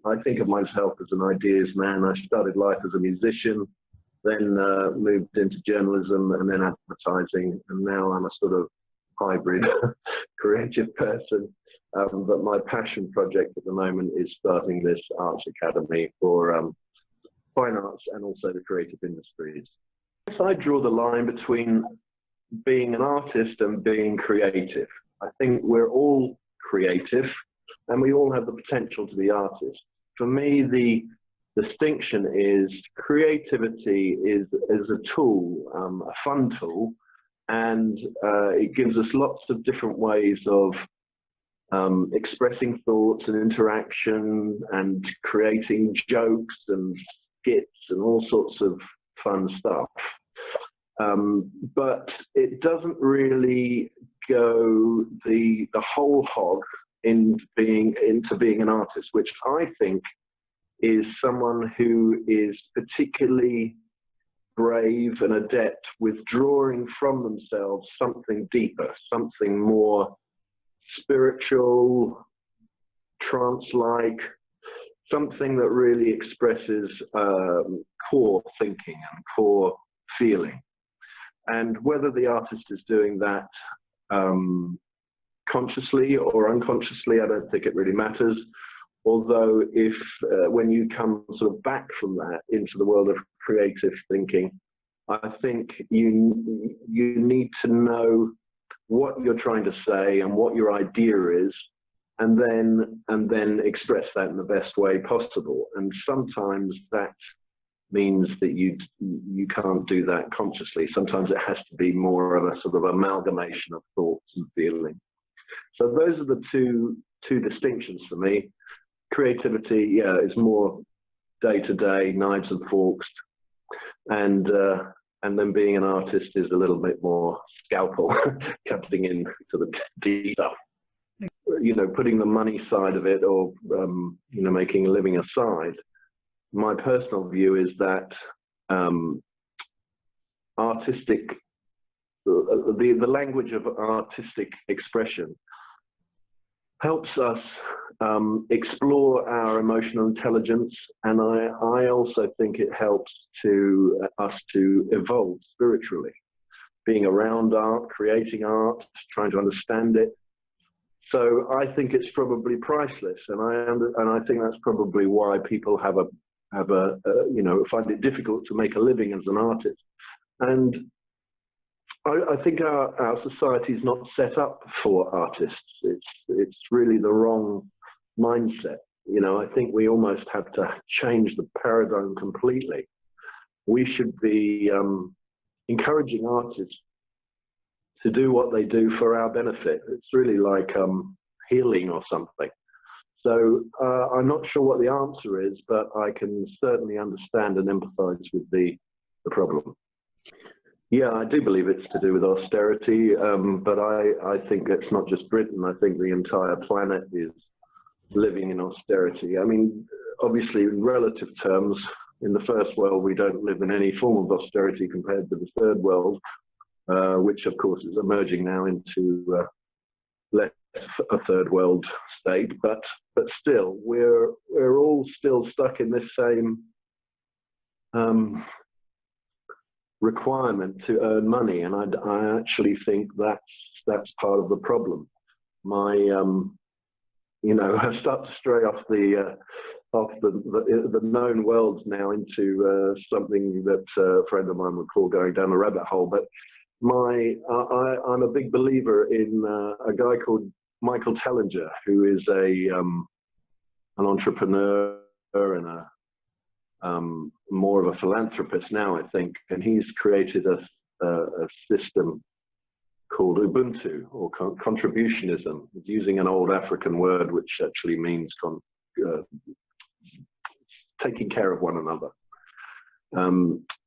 I think of myself as an ideas man. I started life as a musician, then moved into journalism and then advertising, and now I'm a sort of hybrid creative person. But my passion project at the moment is starting this arts academy for fine arts and also the creative industries. I draw the line between being an artist and being creative. I think we're all creative and we all have the potential to be artists. For me, the distinction is creativity is a tool, a fun tool, and it gives us lots of different ways of expressing thoughts and interaction and creating jokes and skits and all sorts of fun stuff. But it doesn't really go the whole hog into being an artist, which I think is someone who is particularly brave and adept with drawing from themselves something deeper, something more spiritual, trance-like, something that really expresses core thinking and core feeling. And whether the artist is doing that consciously or unconsciously, I don't think it really matters. Although if when you come sort of back from that into the world of creative thinking, I think you need to know what you're trying to say and what your idea is, and then express that in the best way possible. And sometimes that means that you can't do that consciously. Sometimes it has to be more of a sort of amalgamation of thoughts and feeling. So those are the two distinctions for me. Creativity, yeah, is more day-to-day, knives and forks, and then being an artist is a little bit more scalpel, cutting into the deep stuff. You know, putting the money side of it, or you know, making a living aside. My personal view is that the language of artistic expression helps us explore our emotional intelligence, and I also think it helps us to evolve spiritually. Being around art, creating art, trying to understand it. So I think it's probably priceless, and I think that's probably why people you know, find it difficult to make a living as an artist. And I think our society is not set up for artists. It's really the wrong mindset. You know, I think we almost have to change the paradigm completely. We should be encouraging artists to do what they do for our benefit. It's really like healing or something. So I'm not sure what the answer is, but I can certainly understand and empathize with the problem. Yeah, I do believe it's to do with austerity, but I think it's not just Britain. I think the entire planet is living in austerity. I mean, obviously, in relative terms, in the first world, we don't live in any form of austerity compared to the third world, which, of course, is emerging now into less a third world state. But still, we're all still stuck in this same requirement to earn money, and I actually think that's part of the problem. You know, I start to stray off the known worlds now into something that a friend of mine would call going down a rabbit hole. But I'm a big believer in a guy called Michael Tellinger, who is an entrepreneur and more of a philanthropist now, I think, and he's created a system called Ubuntu, or contributionism, using an old African word which actually means taking care of one another.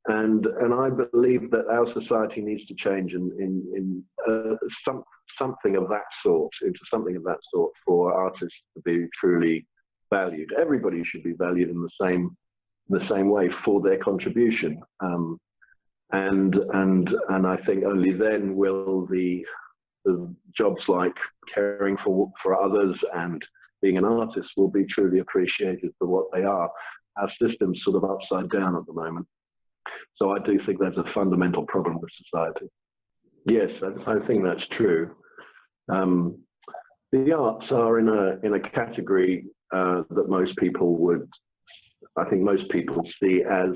And I believe that our society needs to change in something of that sort, into something of that sort, for artists to be truly valued. Everybody should be valued in the same way for their contribution. And I think only then will the jobs like caring for others and being an artist will be truly appreciated for what they are. Our system's sort of upside down at the moment. So I do think there's a fundamental problem with society. Yes, I think that's true. The arts are in a category that most people would, I think most people see as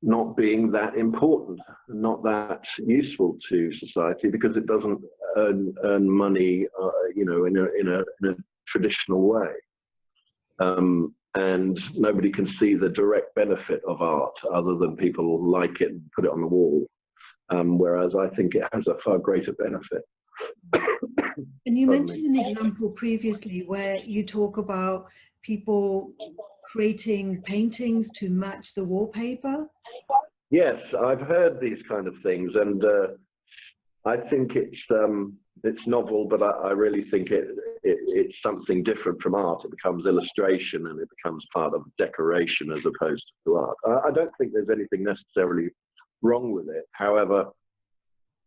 not being that important, not that useful to society, because it doesn't earn money, you know, in a traditional way. And nobody can see the direct benefit of art other than people like it and put it on the wall. Whereas I think it has a far greater benefit. And you mentioned an example previously where you talk about people creating paintings to match the wallpaper. Yes, I've heard these kind of things, and I think it's novel, but I really think it's something different from art. It becomes illustration, and it becomes part of decoration as opposed to art. I don't think there's anything necessarily wrong with it. However,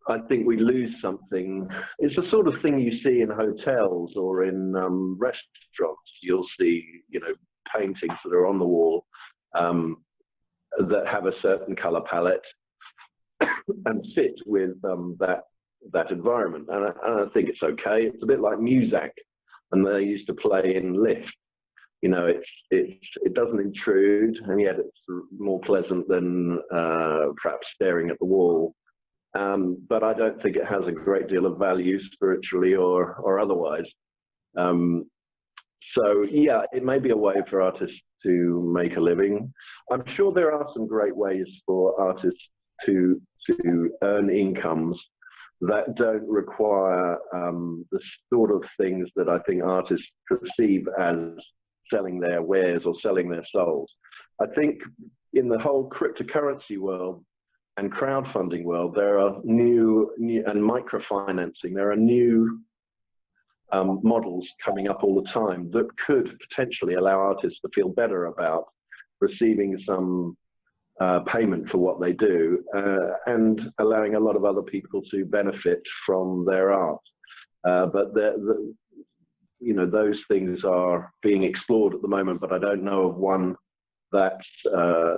I think we lose something. It's the sort of thing you see in hotels or in restaurants. You'll see, you know, paintings that are on the wall that have a certain color palette and fit with that environment. And I think it's okay. It's a bit like music, and they used to play in lifts. You know, it doesn't intrude, and yet it's more pleasant than perhaps staring at the wall. But I don't think it has a great deal of value spiritually or otherwise. So yeah, it may be a way for artists to make a living. I'm sure there are some great ways for artists to earn incomes that don't require the sort of things that I think artists perceive as selling their wares or selling their souls. I think in the whole cryptocurrency world and crowdfunding world, there are new and microfinancing. There are new models coming up all the time that could potentially allow artists to feel better about receiving some payment for what they do, and allowing a lot of other people to benefit from their art. But you know, those things are being explored at the moment, but I don't know of one that's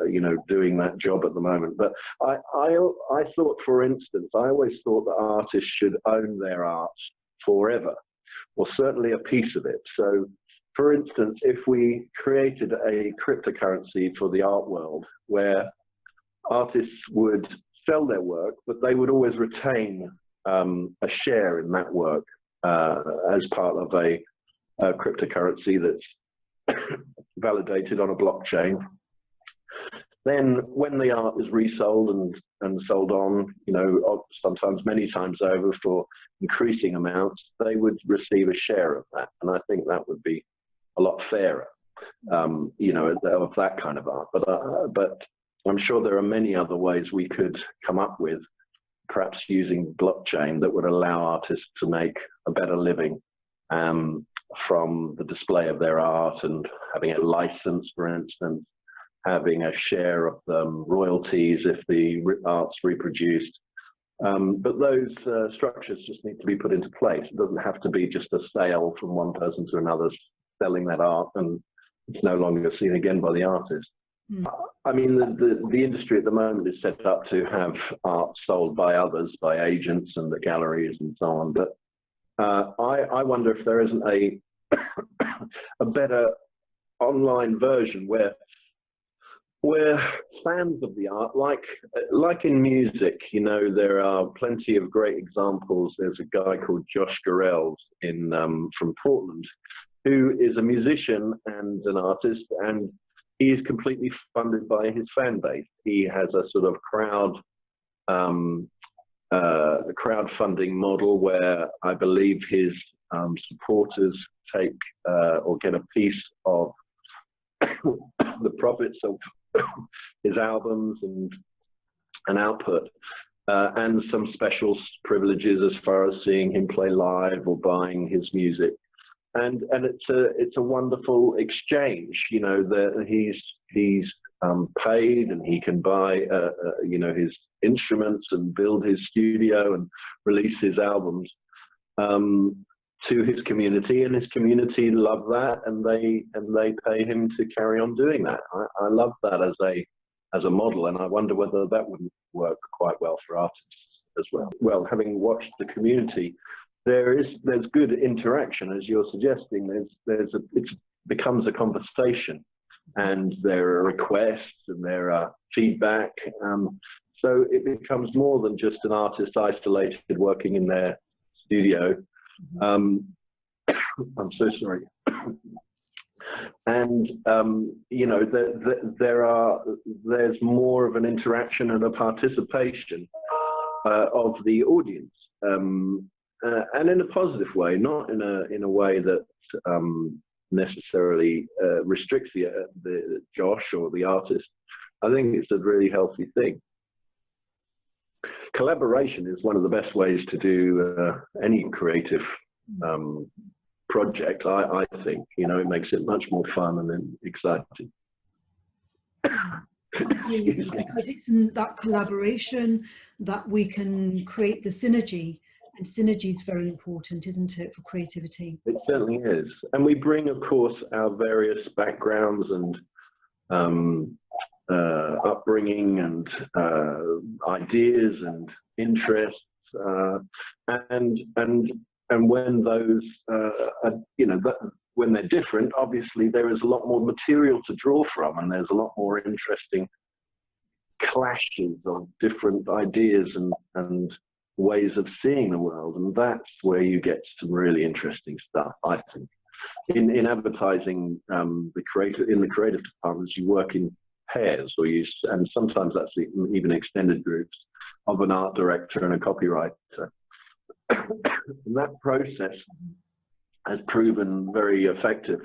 you know, doing that job at the moment. But I thought, for instance, I always thought that artists should own their art forever, or certainly a piece of it. So, for instance, if we created a cryptocurrency for the art world where artists would sell their work, but they would always retain a share in that work as part of a cryptocurrency that's validated on a blockchain. Then when the art is resold and sold on, you know, sometimes many times over for increasing amounts, they would receive a share of that. And I think that would be a lot fairer, you know, of that kind of art. But I'm sure there are many other ways we could come up with, perhaps using blockchain, that would allow artists to make a better living from the display of their art, and having it licensed, for instance, having a share of the royalties if the art's reproduced. But those structures just need to be put into place. It doesn't have to be just a sale from one person to another, selling that art, and it's no longer seen again by the artist. I mean, the industry at the moment is set up to have art sold by others, by agents and the galleries and so on. But I wonder if there isn't a better online version where fans of the art, like in music, you know, there are plenty of great examples. There's a guy called Josh Garrels from Portland, who is a musician and an artist, and he is completely funded by his fan base. He has a sort of crowdfunding model where I believe his supporters take or get a piece of the profits of his albums and output, and some special privileges as far as seeing him play live or buying his music. And it's a wonderful exchange, you know, that he's paid, and he can buy you know, his instruments and build his studio and release his albums to his community, and his community love that, and they pay him to carry on doing that. I love that as a model, and I wonder whether that wouldn't work quite well for artists as well. Well, having watched the community, there's good interaction, as you're suggesting. It becomes a conversation, and there are requests and there are feedback. So it becomes more than just an artist isolated working in their studio. I'm so sorry. And you know, there's more of an interaction and a participation of the audience, and in a positive way, not in a way that necessarily restricts the Josh or the artist. I think it's a really healthy thing. Collaboration is one of the best ways to do any creative project. I think, you know, it makes it much more fun and exciting. I agree with you, because it's in that collaboration that we can create the synergy, and synergy is very important, isn't it, for creativity? It certainly is. And we bring, of course, our various backgrounds and upbringing and ideas and interests, and when those you know, when they're different, obviously there is a lot more material to draw from, and there's a lot more interesting clashes of different ideas and ways of seeing the world, and that's where you get some really interesting stuff, I think. In advertising, in the creative departments, you work in pairs, and sometimes that's even extended groups of an art director and a copywriter. And that process has proven very effective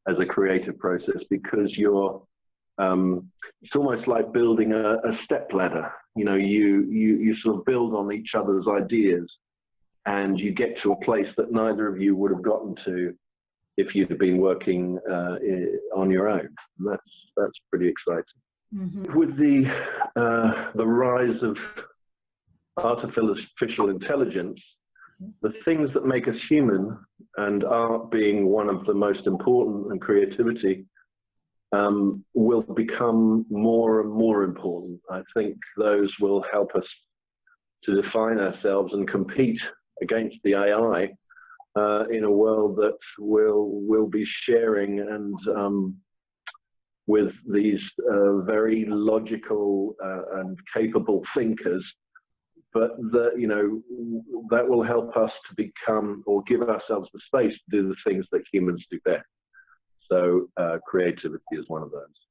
as a creative process, because you're it's almost like building a step ladder. You know, you sort of build on each other's ideas, and you get to a place that neither of you would have gotten to if you'd have been working on your own. And that's pretty exciting. Mm-hmm. With the rise of artificial intelligence, the things that make us human, and art being one of the most important, and creativity, will become more and more important. I think those will help us to define ourselves and compete against the AI in a world that will be sharing and with these very logical and capable thinkers. But you know, that will help us to become, or give ourselves the space to do the things that humans do best. So creativity is one of those.